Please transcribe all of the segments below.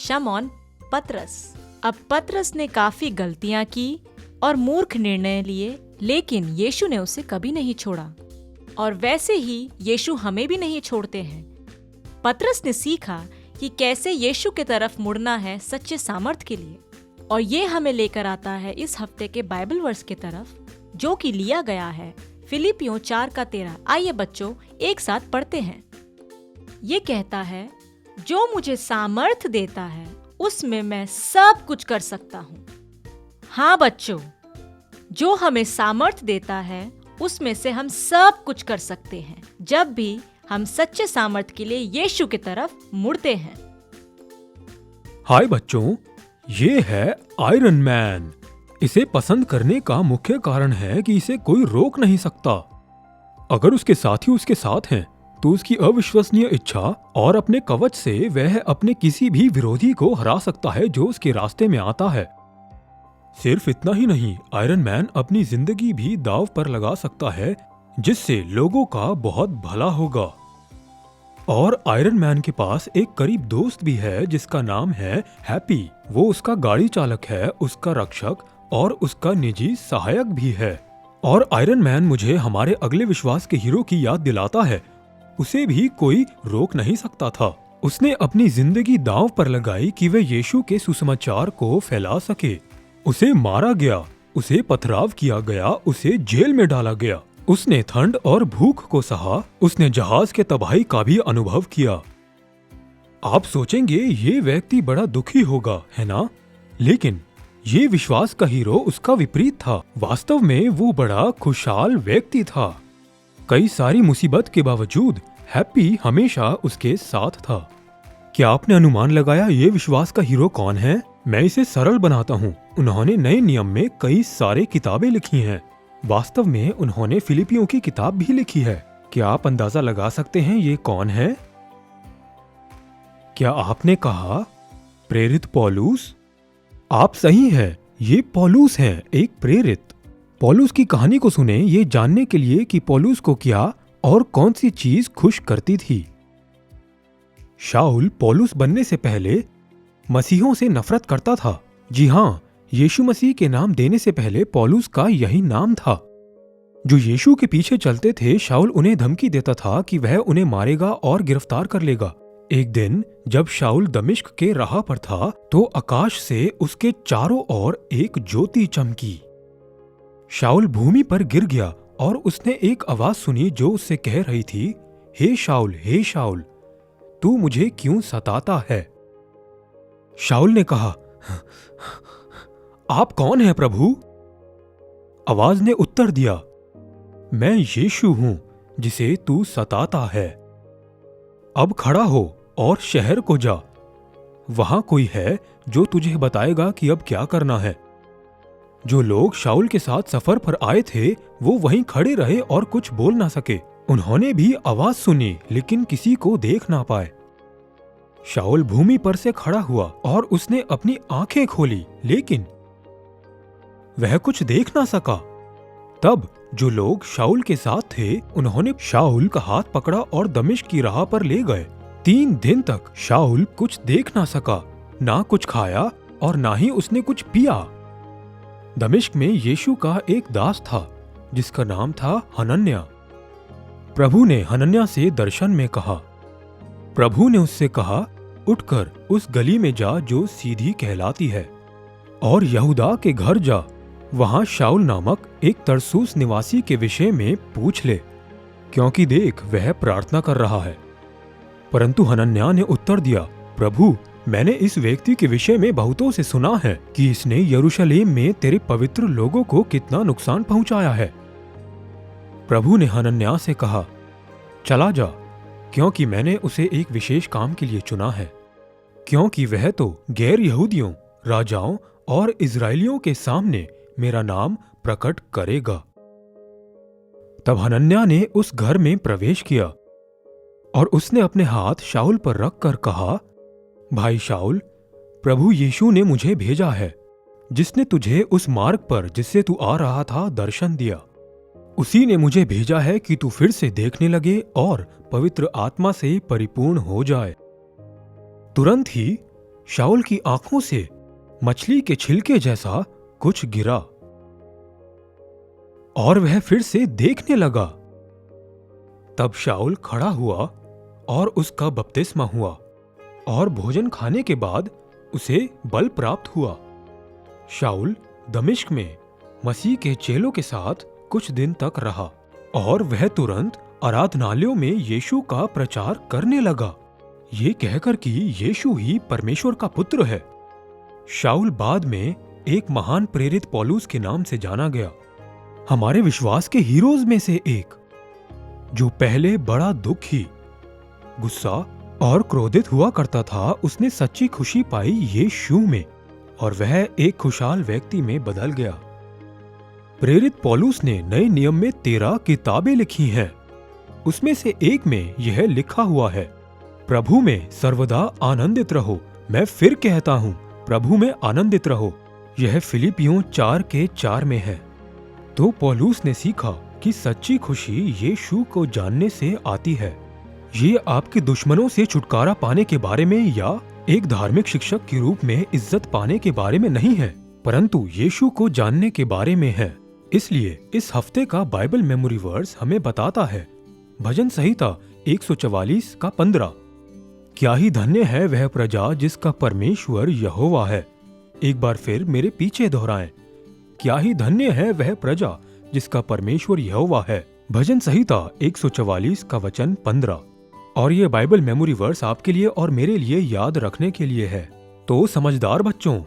शमौन पतरस। अब पतरस ने काफी गलतियां की और मूर्ख निर्णय लिए, लेकिन यीशु ने उसे कभी नहीं छोड़ा और वैसे ही यीशु हमें भी नहीं छोड़ते हैं। पतरस ने सीखा कि कैसे यीशु की तरफ मुड़ना है सच्चे सामर्थ के लिए, और ये हमें लेकर आता है इस हफ्ते के बाइबल वर्स की तरफ, जो कि लिया गया है फिलिपियों 4:13। आइए बच्चों एक साथ पढ़ते हैं। ये कहता है, जो मुझे सामर्थ देता है उसमें मैं सब कुछ कर सकता हूँ। हाँ बच्चों, जो हमें सामर्थ देता है उसमें से हम सब कुछ कर सकते हैं जब भी हम सच्चे सामर्थ के लिए यीशु की तरफ मुड़ते हैं। हाय बच्चों, ये है आयरन मैन। इसे पसंद करने का मुख्य कारण है कि इसे कोई रोक नहीं सकता। अगर उसके साथी उसके साथ हैं तो उसकी अविश्वसनीय इच्छा और अपने कवच से वह अपने किसी भी विरोधी को हरा सकता है जो उसके रास्ते में आता है। सिर्फ इतना ही नहीं, आयरन मैन अपनी जिंदगी भी दांव पर लगा सकता है जिससे लोगों का बहुत भला होगा। और आयरन मैन के पास एक करीब दोस्त भी है जिसका नाम है हैप्पी। वो उसका गाड़ी चालक है, उसका रक्षक और उसका निजी सहायक भी है। और आयरन मैन मुझे हमारे अगले विश्वास के हीरो की याद दिलाता है। उसे भी कोई रोक नहीं सकता था। उसने अपनी जिंदगी दांव पर लगाई कि वह यीशु के सुसमाचार को फैला सके। उसे मारा गया, उसे पथराव किया गया, उसे जेल में डाला गया। उसने ठंड और भूख को सहा, उसने जहाज के तबाही का भी अनुभव किया। आप सोचेंगे ये व्यक्ति बड़ा दुखी होगा, है ना? लेकिन ये विश्वास का हीरो उसका विपरीत था। वास्तव में वो बड़ा खुशहाल व्यक्ति था। कई सारी मुसीबत के बावजूद हैप्पी हमेशा उसके साथ था। क्या आपने अनुमान लगाया ये विश्वास का हीरो कौन है? मैं इसे सरल बनाता हूँ। उन्होंने नए नियम में कई सारे किताबें लिखी हैं। वास्तव में उन्होंने फिलिपियों की किताब भी लिखी है। क्या आप अंदाजा लगा सकते हैं ये कौन है? क्या आपने कहा प्रेरित पौलुस? आप सही हैं, ये पौलुस हैं, एक प्रेरित। पौलुस की कहानी को सुने ये जानने के लिए कि पौलुस को क्या और कौन सी चीज खुश करती थी। शाऊल पौलुस बनने से पहले मसीहों से नफरत करता था। जी हाँ, यीशु मसीह के नाम देने से पहले पौलुस का यही नाम था। जो यीशु के पीछे चलते थे, शाऊल उन्हें धमकी देता था कि वह उन्हें मारेगा और गिरफ्तार कर लेगा। एक दिन जब शाऊल दमिश्क के राह पर था तो आकाश से उसके चारों ओर एक ज्योति चमकी। शाऊल भूमि पर गिर गया और उसने एक आवाज सुनी जो उससे कह रही थी, हे शाऊल, तू मुझे क्यों सताता है? शाऊल ने कहा, आप कौन हैं प्रभु? आवाज ने उत्तर दिया, मैं यीशु हूं जिसे तू सताता है। अब खड़ा हो और शहर को जा। वहां कोई है जो तुझे बताएगा कि अब क्या करना है। जो लोग शाऊल के साथ सफर पर आए थे वो वहीं खड़े रहे और कुछ बोल ना सके। उन्होंने भी आवाज सुनी लेकिन किसी को देख ना पाए। शाऊल भूमि पर से खड़ा हुआ और उसने अपनी आंखें खोली, लेकिन वह कुछ देख ना सका। तब जो लोग शाऊल के साथ थे उन्होंने शाऊल का हाथ पकड़ा और दमिश्क की राह पर ले गए। 3 दिन तक शाऊल कुछ देख ना सका, ना कुछ खाया और ना ही उसने कुछ पिया। दमिश्क में यीशु का एक दास था जिसका नाम था हनन्याह। प्रभु ने हनन्याह से दर्शन में कहा। प्रभु ने उससे कहा, उठकर उस गली में जा जो सीधी कहलाती है और यहूदा के घर जा। वहां शाऊल नामक एक तरसूस निवासी के विषय में पूछ ले, क्योंकि देख वह प्रार्थना कर रहा है। परंतु हनन्याह ने उत्तर दिया, प्रभु, मैंने इस व्यक्ति के विषय में बहुतों से सुना है कि इसने यरूशलेम में तेरे पवित्र लोगों को कितना नुकसान पहुंचाया है। प्रभु ने हनन्याह से कहा, चला जा, क्योंकि मैंने उसे एक विशेष काम के लिए चुना है, क्योंकि वह तो गैर यहूदियों, राजाओं और इजराइलियों के सामने मेरा नाम प्रकट करेगा। तब हनन्याह ने उस घर में प्रवेश किया और उसने अपने हाथ शाऊल पर रखकर कहा, भाई शाऊल, प्रभु यीशु ने मुझे भेजा है, जिसने तुझे उस मार्ग पर जिससे तू आ रहा था दर्शन दिया। उसी ने मुझे भेजा है कि तू फिर से देखने लगे और पवित्र आत्मा से परिपूर्ण हो जाए। तुरंत ही शाऊल की आंखों से मछली के छिलके जैसा कुछ गिरा और वह फिर से देखने लगा। तब शाऊल खड़ा हुआ और उसका बपतिस्मा हुआ और भोजन खाने के बाद उसे बल प्राप्त हुआ। शाऊल दमिश्क में मसीह के चेलों के साथ कुछ दिन तक रहा और वह तुरंत आराधनालयों में यीशु का प्रचार करने लगा, ये कहकर कि यीशु ही परमेश्वर का पुत्र है। शाऊल बाद में एक महान प्रेरित पौलुस के नाम से जाना गया, हमारे विश्वास के हीरोज में से एक, जो पहले बड़ा दुखी, गुस्सा और क्रोधित हुआ करता था। उसने सच्ची खुशी पाई यीशु में और वह एक खुशहाल व्यक्ति में बदल गया। प्रेरित पौलुस ने नए नियम में 13 किताबें लिखी हैं। उसमें से एक में यह लिखा हुआ है, प्रभु में सर्वदा आनंदित रहो। मैं फिर कहता हूं, प्रभु में आनंदित रहो। यह फिलिपियों 4:4 में है। तो पौलुस ने सीखा कि सच्ची खुशी यीशु को जानने से आती है। ये आपके दुश्मनों से छुटकारा पाने के बारे में या एक धार्मिक शिक्षक के रूप में इज्जत पाने के बारे में नहीं है, परंतु यीशु को जानने के बारे में है। इसलिए इस हफ्ते का बाइबल मेमोरी वर्स हमें बताता है भजन संहिता 144:15, क्या ही धन्य है वह प्रजा जिसका परमेश्वर यहोवा है। एक बार फिर मेरे पीछे दोहराएं, क्या ही धन्य है वह प्रजा जिसका परमेश्वर यहोवा है। भजन संहिता 144:15। और ये बाइबल मेमोरी वर्स आपके लिए और मेरे लिए याद रखने के लिए है। तो समझदार बच्चों,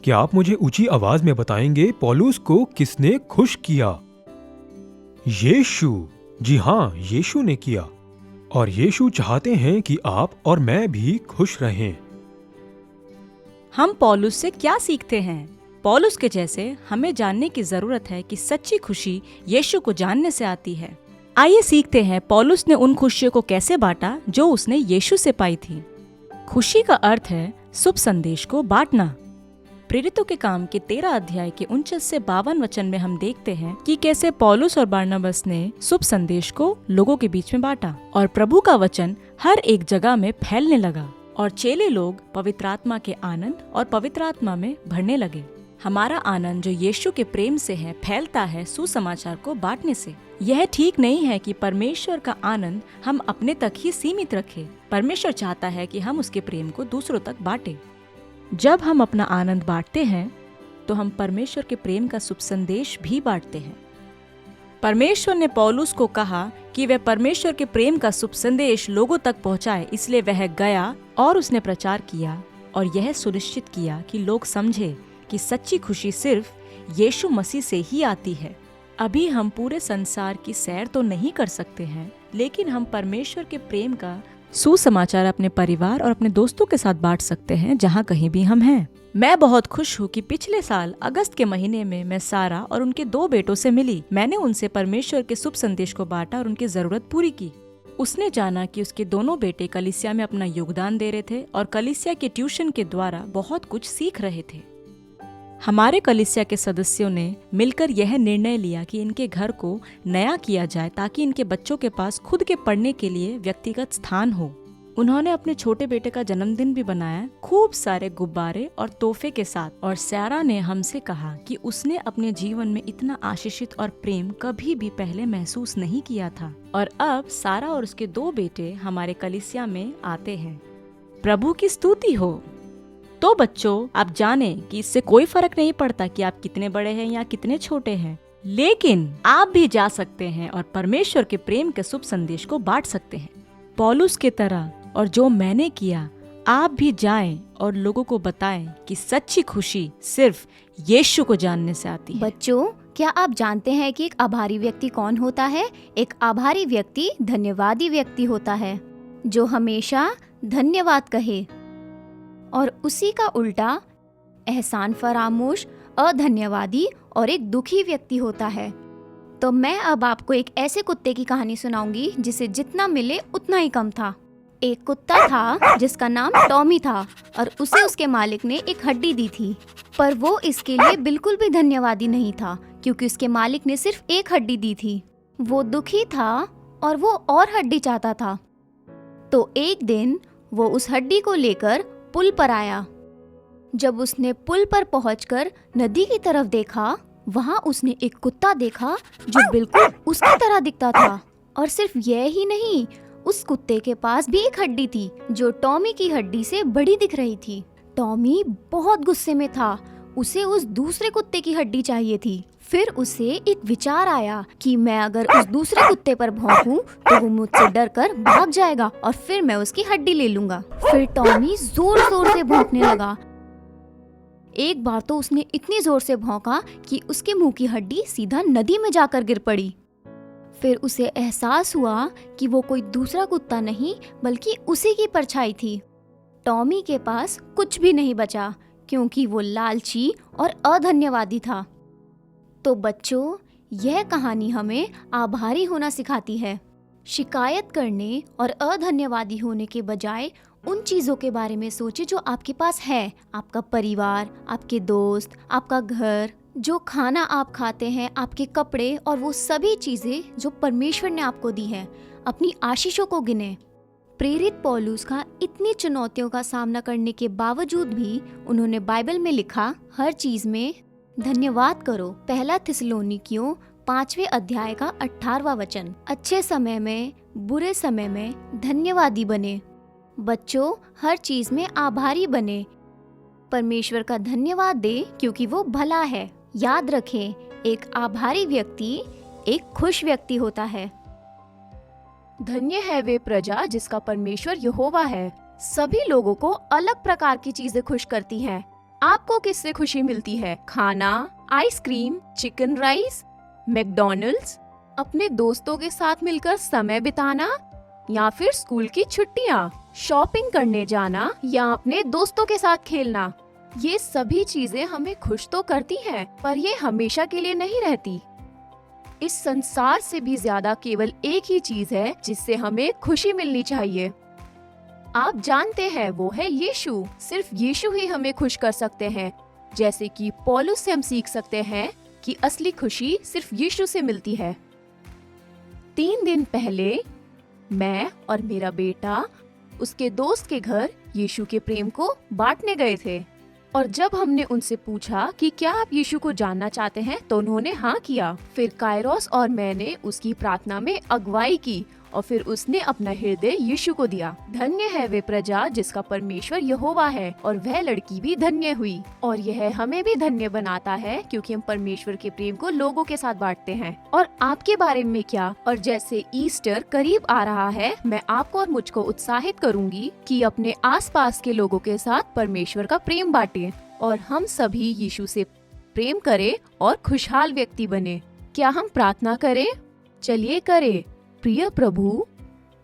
क्या आप मुझे ऊंची आवाज में बताएंगे पौलुस को किसने खुश किया? यीशु। जी हाँ, यीशु ने किया और यीशु चाहते हैं कि आप और मैं भी खुश रहें। हम पौलुस से क्या सीखते हैं? पौलुस के जैसे हमें जानने की जरूरत है कि सच्ची खुशी यीशु को जानने से आती है। आइए सीखते हैं पौलुस ने उन खुशियों को कैसे बांटा जो उसने यीशु से पाई थी। खुशी का अर्थ है शुभ संदेश को बांटना। प्रेरितों के काम के 13 अध्याय के 49 से 52 वचन में हम देखते हैं कि कैसे पौलुस और बरनबास ने शुभ संदेश को लोगों के बीच में बांटा और प्रभु का वचन हर एक जगह में फैलने लगा और चेले लोग पवित्र आत्मा के आनंद और पवित्र आत्मा में भरने लगे। हमारा आनंद जो यीशु के प्रेम से है फैलता है सुसमाचार को बांटने से। यह ठीक नहीं है कि परमेश्वर का आनंद हम अपने तक ही सीमित रखें। परमेश्वर चाहता है कि हम उसके प्रेम को दूसरों तक बांटें। जब हम अपना आनंद बांटते हैं तो हम परमेश्वर के प्रेम का शुभ संदेश भी बांटते हैं। परमेश्वर ने पौलुस को कहा कि वह परमेश्वर के प्रेम का शुभ संदेश लोगों तक पहुंचाए, इसलिए वह गया और उसने प्रचार किया और यह सुनिश्चित किया कि लोग समझे कि सच्ची खुशी सिर्फ यीशु मसीह से ही आती है। अभी हम पूरे संसार की सैर तो नहीं कर सकते हैं, लेकिन हम परमेश्वर के प्रेम का सुसमाचार अपने परिवार और अपने दोस्तों के साथ बांट सकते हैं जहाँ कहीं भी हम हैं। मैं बहुत खुश हूँ कि पिछले साल अगस्त के महीने में मैं सारा और उनके 2 बेटों से मिली। मैंने उनसे परमेश्वर के शुभ संदेश को बांटा और उनकी जरूरत पूरी की। उसने जाना कि उसके दोनों बेटे कलीसिया में अपना योगदान दे रहे थे और कलीसिया के ट्यूशन के द्वारा बहुत कुछ सीख रहे थे। हमारे कलीसिया के सदस्यों ने मिलकर यह निर्णय लिया कि इनके घर को नया किया जाए ताकि इनके बच्चों के पास खुद के पढ़ने के लिए व्यक्तिगत स्थान हो। उन्होंने अपने छोटे बेटे का जन्मदिन भी बनाया, खूब सारे गुब्बारे और तोहफे के साथ। और सारा ने हमसे कहा कि उसने अपने जीवन में इतना आशीषित और प्रेम कभी भी पहले महसूस नहीं किया था। और अब सारा और उसके 2 बेटे हमारे कलीसिया में आते हैं। प्रभु की स्तुति हो। तो बच्चों, आप जाने कि इससे कोई फर्क नहीं पड़ता कि आप कितने बड़े हैं या कितने छोटे हैं, लेकिन आप भी जा सकते हैं और परमेश्वर के प्रेम के शुभ संदेश को बांट सकते हैं। पौलुस के तरह और जो मैंने किया, आप भी जाएं और लोगों को बताएं कि सच्ची खुशी सिर्फ यीशु को जानने से आती है। बच्चों, क्या आप जानते हैं कि एक आभारी व्यक्ति कौन होता है? एक आभारी व्यक्ति धन्यवादी व्यक्ति होता है, जो हमेशा धन्यवाद कहे। और उसी का उल्टा एहसान फरामोश, अधन्यवादी और एक दुखी व्यक्ति होता है। तो मैं अब आपको एक ऐसे कुत्ते की कहानी सुनाऊंगी जिसे जितना मिले उतना ही कम था। एक कुत्ता था जिसका नाम टॉमी था और उसे उसके मालिक ने एक हड्डी दी थी, पर वो इसके लिए बिल्कुल भी धन्यवादी नहीं था क्योंकि उसके मालिक ने सिर्फ एक हड्डी दी थी। वो दुखी था और वो और हड्डी चाहता था। तो एक दिन वो उस हड्डी को लेकर पुल पर आया। जब उसने पुल पर पहुंचकर नदी की तरफ देखा, वहां उसने एक कुत्ता देखा जो बिल्कुल उसकी तरह दिखता था। और सिर्फ यह ही नहीं, उस कुत्ते के पास भी एक हड्डी थी जो टॉमी की हड्डी से बड़ी दिख रही थी। टॉमी बहुत गुस्से में था, उसे उस दूसरे कुत्ते की हड्डी चाहिए थी। फिर उसे एक विचार आया कि मैं अगर उस दूसरे कुत्ते पर भौंकूं तो वो मुझसे डर कर भाग जाएगा और फिर मैं उसकी हड्डी ले लूंगा। फिर टॉमी जोर जोर से भौंकने लगा। एक बार तो उसने इतनी जोर से भौंका कि उसके मुंह की हड्डी सीधा नदी में जाकर गिर पड़ी। फिर उसे एहसास हुआ कि वो कोई दूसरा कुत्ता नहीं बल्कि उसी की परछाई थी। टॉमी के पास कुछ भी नहीं बचा क्योंकि वो लालची और अधन्यवादी था। तो बच्चों, यह कहानी हमें आभारी होना सिखाती है। शिकायत करने और अधन्यवादी होने के बजाय उन चीज़ों के बारे में सोचें जो आपके पास है। आपका परिवार, आपके दोस्त, आपका घर, जो खाना आप खाते हैं, आपके कपड़े और वो सभी चीज़ें जो परमेश्वर ने आपको दी हैं। अपनी आशीषों को गिने। प्रेरित पौलुस का इतनी चुनौतियों का सामना करने के बावजूद भी उन्होंने बाइबल में लिखा, हर चीज़ में धन्यवाद करो। पहला थिस्सलुनीकियों 5वें अध्याय का 18वां वचन। अच्छे समय में, बुरे समय में धन्यवादी बने। बच्चों, हर चीज में आभारी बने। परमेश्वर का धन्यवाद दे क्योंकि वो भला है। याद रखें, एक आभारी व्यक्ति एक खुश व्यक्ति होता है। धन्य है वे प्रजा जिसका परमेश्वर यहोवा है। सभी लोगों को अलग प्रकार की चीजें खुश करती हैं। आपको किससे खुशी मिलती है? खाना, आइसक्रीम, चिकन राइस, मैकडॉनल्ड्स, अपने दोस्तों के साथ मिलकर समय बिताना, या फिर स्कूल की छुट्टियाँ, शॉपिंग करने जाना या अपने दोस्तों के साथ खेलना। ये सभी चीजें हमें खुश तो करती हैं, पर ये हमेशा के लिए नहीं रहती। इस संसार से भी ज्यादा केवल एक ही चीज है जिससे हमें खुशी मिलनी चाहिए। आप जानते हैं, वो है यीशु। सिर्फ यीशु ही हमें खुश कर सकते हैं। जैसे कि पौलुस से हम सीख सकते हैं कि असली खुशी सिर्फ यीशु से मिलती है। 3 दिन पहले मैं और मेरा बेटा उसके दोस्त के घर यीशु के प्रेम को बांटने गए थे। और जब हमने उनसे पूछा कि क्या आप यीशु को जानना चाहते हैं, तो उन्होंने हाँ किया। फिर कायरोस और मैंने उसकी प्रार्थना में अगुवाई की और फिर उसने अपना हृदय यीशु को दिया। धन्य है वे प्रजा जिसका परमेश्वर यहोवा है। और वह लड़की भी धन्य हुई। और यह हमें भी धन्य बनाता है क्योंकि हम परमेश्वर के प्रेम को लोगों के साथ बांटते हैं। और आपके बारे में क्या? और जैसे ईस्टर करीब आ रहा है, मैं आपको और मुझको उत्साहित करूंगी कि अपने आसपास के लोगों के साथ परमेश्वर का प्रेम बांटें और हम सभी यीशु से प्रेम करें और खुशहाल व्यक्ति बने। क्या हम प्रार्थना करें? चलिए करें। प्रिय प्रभु,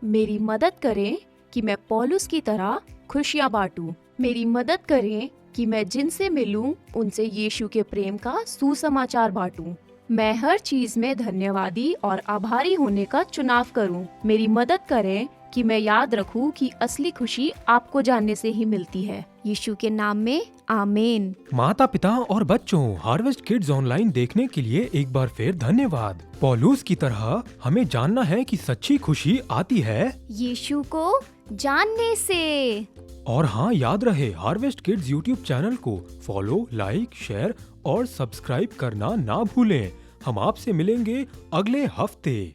मेरी मदद करें कि मैं पौलुस की तरह खुशियाँ बांटूं। मेरी मदद करें कि मैं जिनसे मिलूं उनसे यीशु के प्रेम का सुसमाचार बांटूं। मैं हर चीज में धन्यवादी और आभारी होने का चुनाव करूं। मेरी मदद करें कि मैं याद रखूं कि असली खुशी आपको जानने से ही मिलती है। यीशु के नाम में आमीन। माता पिता और बच्चों, हार्वेस्ट किड्स ऑनलाइन देखने के लिए एक बार फिर धन्यवाद। पौलुस की तरह हमें जानना है कि सच्ची खुशी आती है यीशु को जानने से। और हाँ, याद रहे, हार्वेस्ट किड्स यूट्यूब चैनल को फॉलो, लाइक, शेयर और सब्सक्राइब करना ना भूलें। हम आपसे मिलेंगे अगले हफ्ते।